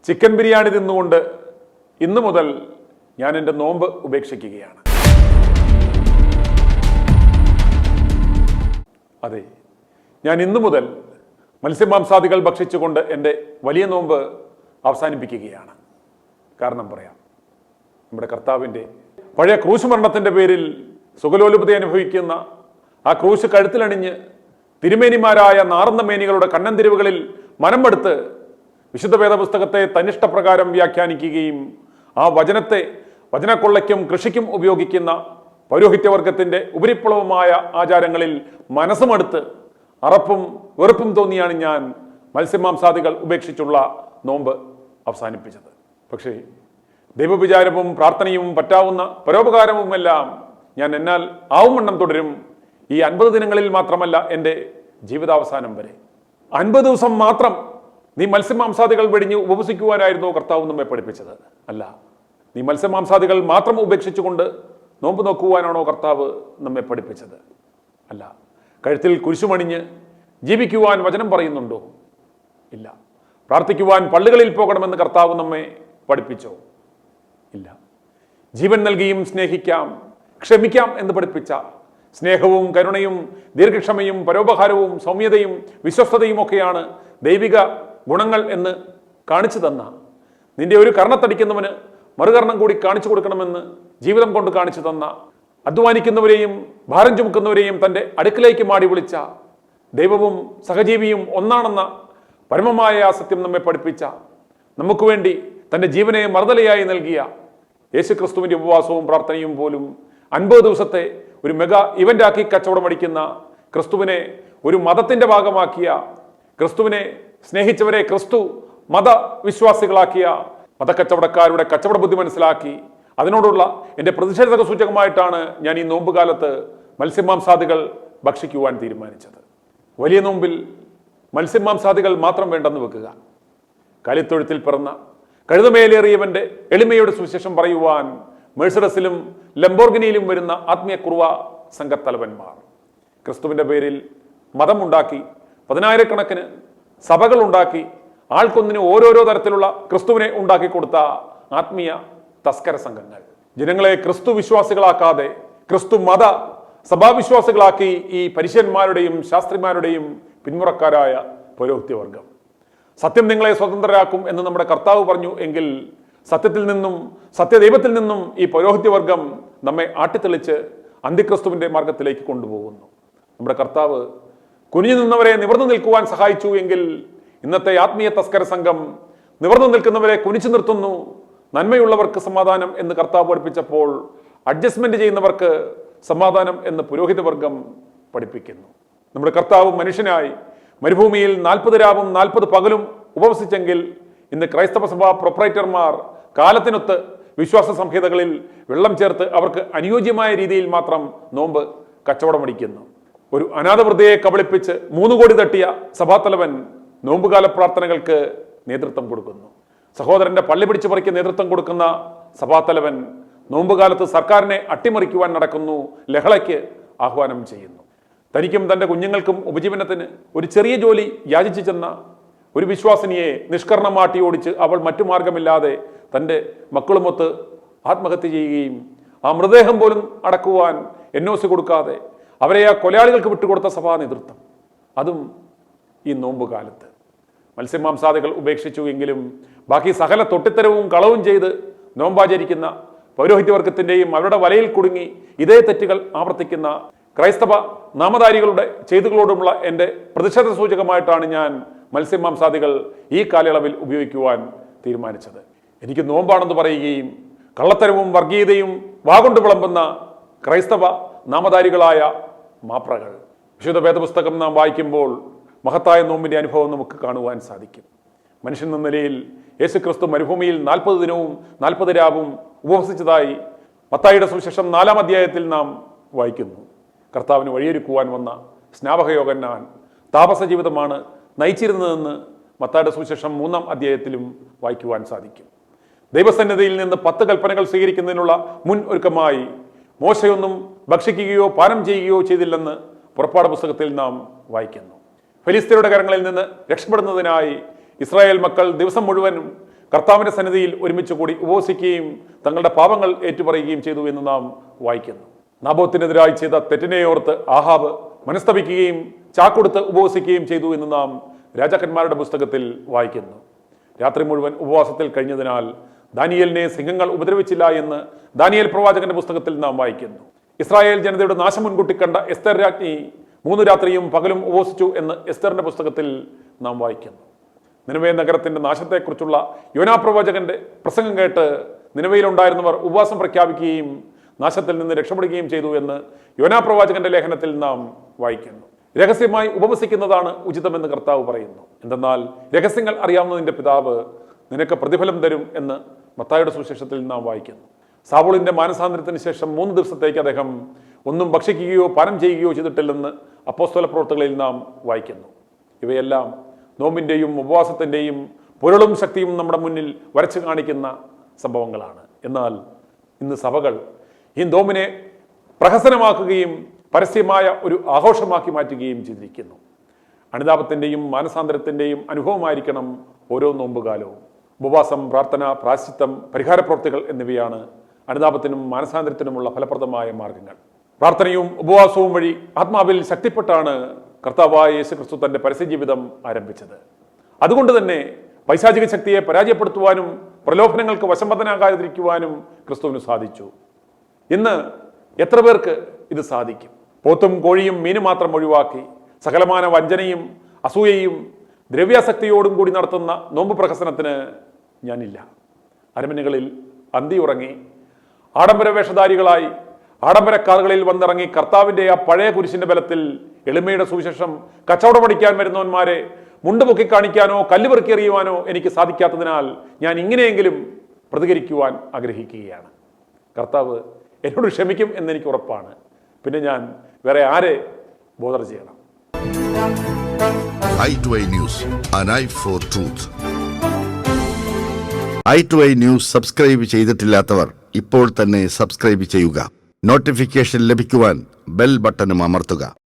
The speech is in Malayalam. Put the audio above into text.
ചിക്കൻ ബിരിയാണി തിന്നുകൊണ്ട് ഇന്നു മുതൽ ഞാൻ എൻ്റെ നോമ്പ് ഉപേക്ഷിക്കുകയാണ്. അതെ, ഞാൻ ഇന്നു മുതൽ മത്സ്യമാംസാദികൾ ഭക്ഷിച്ചുകൊണ്ട് എൻ്റെ വലിയ നോമ്പ് അവസാനിപ്പിക്കുകയാണ്. കാരണം പറയാം, നമ്മുടെ കർത്താവിൻ്റെ പഴയ ക്രൂശ് മരണത്തിൻ്റെ പേരിൽ സുഖലോലുപത അനുഭവിക്കുന്ന ആ ക്രൂശ് കഴുത്തിലണിഞ്ഞ് തിരുമേനിമാരായ നാറുന്ന മേനികളുടെ കണ്ണന്തിരിവുകളിൽ മനമെടുത്ത് വിശുദ്ധ വേദപുസ്തകത്തെ തന്നിഷ്ടപ്രകാരം വ്യാഖ്യാനിക്കുകയും ആ വചനത്തെ വചനക്കൊള്ളയ്ക്കും കൃഷിക്കും ഉപയോഗിക്കുന്ന പൗരോഹിത്യവർഗത്തിന്റെ ഉപരിപ്ലവമായ ആചാരങ്ങളിൽ മനസ്സുമെടുത്ത് അറപ്പും വെറുപ്പും തോന്നിയാണ് ഞാൻ മത്സ്യമാംസാദികൾ ഉപേക്ഷിച്ചുള്ള നോമ്പ് അവസാനിപ്പിച്ചത്. പക്ഷേ ദൈവവിചാരവും പ്രാർത്ഥനയും പറ്റാവുന്ന പരോപകാരവുമെല്ലാം ഞാൻ എന്നാൽ ആവുമണ്ണം തുടരും. ഈ 50 ദിനങ്ങളിൽ മാത്രമല്ല, എൻ്റെ ജീവിതാവസാനം വരെ. 50 ദിവസം മാത്രം നീ മത്സ്യമാംസാദികൾ വെടിഞ്ഞ് ഉപവസിക്കുവാനായിരുന്നു കർത്താവ് നമ്മെ പഠിപ്പിച്ചത്? അല്ല. നീ മത്സ്യമാംസാദികൾ മാത്രം ഉപേക്ഷിച്ചുകൊണ്ട് നോമ്പ് നോക്കുവാനാണോ കർത്താവ് നമ്മെ പഠിപ്പിച്ചത്? അല്ല. കഴുത്തിൽ കുരിശുമണിഞ്ഞ് ജീവിക്കുവാൻ വചനം പറയുന്നുണ്ടോ? ഇല്ല. പ്രാർത്ഥിക്കുവാൻ പള്ളികളിൽ പോകണമെന്ന് കർത്താവ് നമ്മെ പഠിപ്പിച്ചോ? ഇല്ല. ജീവൻ നൽകിയും സ്നേഹിക്കാം, ക്ഷമിക്കാം എന്ന് പഠിപ്പിച്ച സ്നേഹവും കരുണയും ദീർഘക്ഷമയും പരോപകാരവും സൗമ്യതയും വിശ്വസ്തതയും ഒക്കെയാണ് ദൈവിക ഗുണങ്ങൾ എന്ന് കാണിച്ചു തന്ന, നിന്റെ ഒരു കർണത്തടിക്കുന്നവന് മറുകർണം കൂടി കാണിച്ചു കൊടുക്കണമെന്ന് ജീവിതം കൊണ്ട് കാണിച്ചു തന്ന, അധ്വാനിക്കുന്നവരെയും ഭാരം ചുമക്കുന്നവരെയും തൻ്റെ അടുക്കിലേക്ക് മാടി വിളിച്ച, ദൈവവും സഹജീവിയും ഒന്നാണെന്ന പരമമായ ആ സത്യം നമ്മെ പഠിപ്പിച്ച, നമുക്ക് വേണ്ടി തൻ്റെ ജീവനെ മറുതലയായി നൽകിയ യേശുക്രിസ്തുവിൻ്റെ ഉപവാസവും പ്രാർത്ഥനയും പോലും 50 ദിവസത്തെ ഒരു മെഗാ ഇവന്റാക്കി കച്ചവടമടിക്കുന്ന, ക്രിസ്തുവിനെ ഒരു മതത്തിന്റെ ഭാഗമാക്കിയ, ക്രിസ്തുവിനെ സ്നേഹിച്ചവരെ ക്രിസ്തു മതവിശ്വാസികളാക്കിയ മതക്കച്ചവടക്കാരുടെ കച്ചവട ബുദ്ധി മനസ്സിലാക്കി അതിനോടുള്ള എൻ്റെ പ്രതിഷേധ സൂചകമായിട്ടാണ് ഞാൻ ഈ നോമ്പുകാലത്ത് മത്സ്യമാംസാദികൾ ഭക്ഷിക്കുവാൻ തീരുമാനിച്ചത്. വലിയ നോമ്പിൽ മത്സ്യമാംസാദികൾ മാത്രം വേണ്ടെന്ന് വെക്കുക. കലിത്തൊഴുത്തിൽ പിറന്ന കഴുതമേലേറിയവന്റെ എളിമയുടെ സുവിശേഷം പറയുവാൻ മെഴ്സഡസിലും ലംബോർഗിനിയിലും വരുന്ന ആത്മീയ കുറുവ സംഘത്തലവന്മാർ ക്രിസ്തുവിന്റെ പേരിൽ മതമുണ്ടാക്കി 10,000-കണക്കിന് സഭകൾ ഉണ്ടാക്കി ആൾക്കൊന്നിന് ഓരോരോ തരത്തിലുള്ള ക്രിസ്തുവിനെ ഉണ്ടാക്കി കൊടുത്ത ആത്മീയ തസ്കര സംഘങ്ങൾ ജനങ്ങളെ ക്രിസ്തു വിശ്വാസികളാക്കാതെ ക്രിസ്തു മത സഭാവിശ്വാസികളാക്കി ഈ പരിശീലന്മാരുടെയും ശാസ്ത്രിമാരുടെയും പിന്മുറക്കാരായ പൗരോഹിത്യവർഗം. സത്യം നിങ്ങളെ സ്വതന്ത്രരാക്കും എന്ന് നമ്മുടെ കർത്താവ് പറഞ്ഞു എങ്കിൽ സത്യത്തിൽ നിന്നും സത്യദൈവത്തിൽ നിന്നും ഈ പൗരോഹിത്യവർഗം നമ്മെ ആട്ടിത്തെളിച്ച് അന്തിക്രിസ്തുവിന്റെ മാർഗത്തിലേക്ക് കൊണ്ടുപോകുന്നു. നമ്മുടെ കർത്താവ് കുനിഞ്ഞു നിന്നവരെ നിവർന്നു നിൽക്കുവാൻ സഹായിച്ചു എങ്കിൽ ഇന്നത്തെ ആത്മീയ തസ്കര സംഘം നിവർന്നു നിൽക്കുന്നവരെ കുനിച്ചു നിർത്തുന്നു. നന്മയുള്ളവർക്ക് സമാധാനം എന്ന് കർത്താവ് പഠിപ്പിച്ചപ്പോൾ അഡ്ജസ്റ്റ്മെന്റ് ചെയ്യുന്നവർക്ക് സമാധാനം എന്ന് പുരോഹിതവർഗം പഠിപ്പിക്കുന്നു. നമ്മുടെ കർത്താവ് മനുഷ്യനായി മരുഭൂമിയിൽ 40 രാവും 40 പകലും ഉപവസിച്ചെങ്കിൽ ഇന്ന് ക്രൈസ്തവ സഭാ പ്രൊപ്പറേറ്റർമാർ കാലത്തിനൊത്ത് വിശ്വാസ സംഹിതകളിൽ വെള്ളം ചേർത്ത് അവർക്ക് അനുയോജ്യമായ രീതിയിൽ മാത്രം നോമ്പ് കച്ചവടമടിക്കുന്നു. ഒരു അനാഥവൃദ്ധയെ കബളിപ്പിച്ച് 3 കോടി തട്ടിയ സഭാതലവൻ നോമ്പുകാല പ്രാർത്ഥനകൾക്ക് നേതൃത്വം കൊടുക്കുന്നു. സഹോദരന്റെ പള്ളി പിടിച്ചു പറിക്ക് നേതൃത്വം കൊടുക്കുന്ന സഭാതലവൻ നോമ്പുകാലത്ത് സർക്കാരിനെ അട്ടിമറിക്കുവാൻ നടക്കുന്നു, ലഹളയ്ക്ക് ആഹ്വാനം ചെയ്യുന്നു. തനിക്കും തൻ്റെ കുഞ്ഞുങ്ങൾക്കും ഉപജീവനത്തിന് ഒരു ചെറിയ ജോലി യാചിച്ചു ചെന്ന ഒരു വിശ്വാസിനിയെ നിഷ്കർണമാട്ടി ഓടിച്ച് അവൾ മറ്റു മാർഗമില്ലാതെ തൻ്റെ മക്കളുമൊത്ത് ആത്മഹത്യ ചെയ്യുകയും ആ മൃതദേഹം പോലും അടക്കുവാൻ NOC കൊടുക്കാതെ അവരെ ആ കൊലയാളികൾക്ക് വിട്ടുകൊടുത്ത സഭാ നേതൃത്വം, അതും ഈ നോമ്പുകാലത്ത്. മത്സ്യമാംസാദികൾ ഉപേക്ഷിച്ചു എങ്കിലും ബാക്കി സകല തൊട്ടിത്തരവും കളവും ചെയ്ത് നോമ്പാചരിക്കുന്ന പൗരോഹിത്യവർഗത്തിൻ്റെയും അവരുടെ വലയിൽ കുടുങ്ങി ഇതേ തെറ്റുകൾ ആവർത്തിക്കുന്ന ക്രൈസ്തവ നാമധാരികളുടെ ചെയ്തികളോടുമുള്ള എൻ്റെ പ്രതിഷേധ സൂചകമായിട്ടാണ് ഞാൻ മത്സ്യമാംസാദികൾ ഈ കാലയളവിൽ ഉപയോഗിക്കുവാൻ തീരുമാനിച്ചത്. എനിക്ക് നോമ്പാണെന്ന് പറയുകയും കള്ളത്തരവും വർഗീയതയും വാഗൊണ്ട് വിളമ്പുന്ന ക്രൈസ്തവ നാമധാരികളായ മാപ്രകൾ. വിശുദ്ധ വേദപുസ്തകം നാം വായിക്കുമ്പോൾ മഹത്തായ നോമ്പിന്റെ അനുഭവം നമുക്ക് കാണുവാൻ സാധിക്കും. മനുഷ്യൻ എന്ന നിലയിൽ യേശുക്രിസ്തു മരുഭൂമിയിൽ 40 ദിനവും 40 രാവും ഉപവസിച്ചതായി മത്തായിയുടെ സുവിശേഷം 4-ാം അധ്യായത്തിൽ നാം വായിക്കുന്നു. കർത്താവിന് വഴിയൊരുക്കുവാൻ വന്ന സ്നാപക യോഹന്നാൻ താപസ ജീവിതമാണ് നയിച്ചിരുന്നതെന്ന് മത്തായിയുടെ സുവിശേഷം 3-ാം അധ്യായത്തിലും വായിക്കുവാൻ സാധിക്കും. ദൈവസന്നിധിയിൽ നിന്ന് 10 കൽപ്പനകൾ സ്വീകരിക്കുന്നതിനുള്ള മുൻ ഒരുക്കമായി മോശയൊന്നും ഭക്ഷിക്കുകയോ പാനം ചെയ്യുകയോ ചെയ്തില്ലെന്ന് പുറപ്പാട് പുസ്തകത്തിൽ നാം വായിക്കുന്നു. ഫെലിസ്ത്യരുടെ കരങ്ങളിൽ നിന്ന് രക്ഷപ്പെടുന്നതിനായി ഇസ്രായേൽ മക്കൾ ദിവസം മുഴുവനും കർത്താവിന്റെ സന്നിധിയിൽ ഒരുമിച്ച് കൂടി ഉപവസിക്കുകയും തങ്ങളുടെ പാപങ്ങൾ ഏറ്റുപറയുകയും ചെയ്തു എന്ന് നാം വായിക്കുന്നു. നാബോത്തിനെതിരായി ചെയ്ത തെറ്റിനെ ഓർത്ത് ആഹാബ് മനസ്തപിക്കുകയും ചാക്കൊടുത്ത് ഉപവസിക്കുകയും ചെയ്തു എന്ന് നാം രാജാക്കന്മാരുടെ പുസ്തകത്തിൽ വായിക്കുന്നു. രാത്രി മുഴുവൻ ഉപവാസത്തിൽ കഴിഞ്ഞതിനാൽ ദാനിയേലിനെ സിംഹങ്ങൾ ഉപദ്രവിച്ചില്ല എന്ന് ദാനിയേൽ പ്രവാചകന്റെ പുസ്തകത്തിൽ നാം വായിക്കുന്നു. ഇസ്രായേൽ ജനതയുടെ നാശം മുൻകൂട്ടി കണ്ട എസ്തർ രാജ്ഞി 3 രാത്രിയും പകലും ഉപവസിച്ചു എന്ന് എസ്തറിന്റെ പുസ്തകത്തിൽ നാം വായിക്കുന്നു. നിനവേ നഗരത്തിന്റെ നാശത്തെക്കുറിച്ചുള്ള യോനാ പ്രവാചകന്റെ പ്രസംഗം കേട്ട് നിനവയിലുണ്ടായിരുന്നവർ ഉപവാസം പ്രഖ്യാപിക്കുകയും നാശത്തിൽ നിന്ന് രക്ഷപ്പെടുകയും ചെയ്തു എന്ന് യോനാ പ്രവാചകന്റെ ലേഖനത്തിൽ നാം വായിക്കുന്നു. രഹസ്യമായി ഉപവസിക്കുന്നതാണ് ഉചിതമെന്ന് കർത്താവ് പറയുന്നു. എന്തെന്നാൽ രഹസ്യങ്ങൾ അറിയാവുന്ന നിന്റെ പിതാവ് നിനക്ക് പ്രതിഫലം തരും എന്ന് മത്തായിയുടെ സുവിശേഷത്തിൽ നാം വായിക്കുന്നു. സാവൂളിന്റെ മാനസാന്തരത്തിന് ശേഷം 3 ദിവസത്തേക്ക് അദ്ദേഹം ഒന്നും ഭക്ഷിക്കുകയോ പാനം ചെയ്യുകയോ ചെയ്തിട്ടില്ലെന്ന് അപ്പോസ്തല പ്രവർത്തനങ്ങളിൽ നാം വായിക്കുന്നു. ഇവയെല്ലാം നോമ്പിന്റെയും ഉപവാസത്തിന്റെയും പൊരുളും ശക്തിയും നമ്മുടെ മുന്നിൽ വരച്ചു കാണിക്കുന്ന സംഭവങ്ങളാണ്. എന്നാൽ ഇന്ന് സഭകൾ ഈ നോമ്പിനെ പ്രഹസനമാക്കുകയും പരസ്യമായ ഒരു ആഘോഷമാക്കി മാറ്റുകയും ചെയ്തിരിക്കുന്നു. അനുതാപത്തിന്റെയും മാനസാന്തരത്തിന്റെയും അനുഭവമായിരിക്കണം ഓരോ നോമ്പുകാലവും. ഉപവാസം, പ്രാർത്ഥന, പ്രായശ്ചിത്തം, പരിഹാര പ്രവൃത്തികൾ എന്നിവയാണ് അനുതാപത്തിനും മാനസാന്തരത്തിനുമുള്ള ഫലപ്രദമായ മാർഗങ്ങൾ. പ്രാർത്ഥനയും ഉപവാസവും വഴി ആത്മാവിൽ ശക്തിപ്പെട്ടാണ് കർത്താവായ യേശുക്രിസ്തു തന്റെ പരസ്യജീവിതം ആരംഭിച്ചത്. അതുകൊണ്ട് തന്നെ പൈശാചിക ശക്തിയെ പരാജയപ്പെടുത്തുവാനും പ്രലോഭനങ്ങൾക്ക് വശംവദനാകാതിരിക്കുവാനും ക്രിസ്തുവിന് സാധിച്ചു. ഇന്ന് എത്ര പേർക്ക് ഇത് സാധിക്കും? പോത്തും കോഴിയും മീനും മാത്രം ഒഴിവാക്കി സകലമാന വഞ്ചനയും അസൂയയും ദ്രവ്യാസക്തിയോടും കൂടി നടത്തുന്ന നോമ്പ് പ്രഹസനത്തിന് ഞാനില്ല. അരമനകളിൽ അന്തിയുറങ്ങി ആഡംബര വേഷധാരികളായി ആഡംബര കാറുകളിൽ വന്നിറങ്ങി കർത്താവിന്റെ ആ പഴയ കുരിശിന്റെ ബലത്തിൽ എളിമയുടെ സുവിശേഷം കച്ചവടമടിക്കാൻ വരുന്നവന്മാരെ മുണ്ടുപൊക്കി കാണിക്കാനോ കല്ലുപെറുക്കി എറിയുവാനോ എനിക്ക് സാധിക്കാത്തതിനാൽ ഞാൻ ഇങ്ങനെയെങ്കിലും പ്രതികരിക്കുവാൻ ആഗ്രഹിക്കുകയാണ്. കർത്താവ് എന്നോട് ക്ഷമിക്കും എന്നെനിക്ക് ഉറപ്പാണ്. പിന്നെ ഞാൻ വേറെ ആരെ ബോധർ ചെയ്യണം? i2i News, an eye for truth. i2i News subscribe ചെയ്തിട്ടില്ലാത്തവർ ഇപ്പോൾ തന്നെ സബ്സ്ക്രൈബ് ചെയ്യുക. നോട്ടിഫിക്കേഷൻ ലഭിക്കുവാൻ ബെൽ ബട്ടണും അമർത്തുക.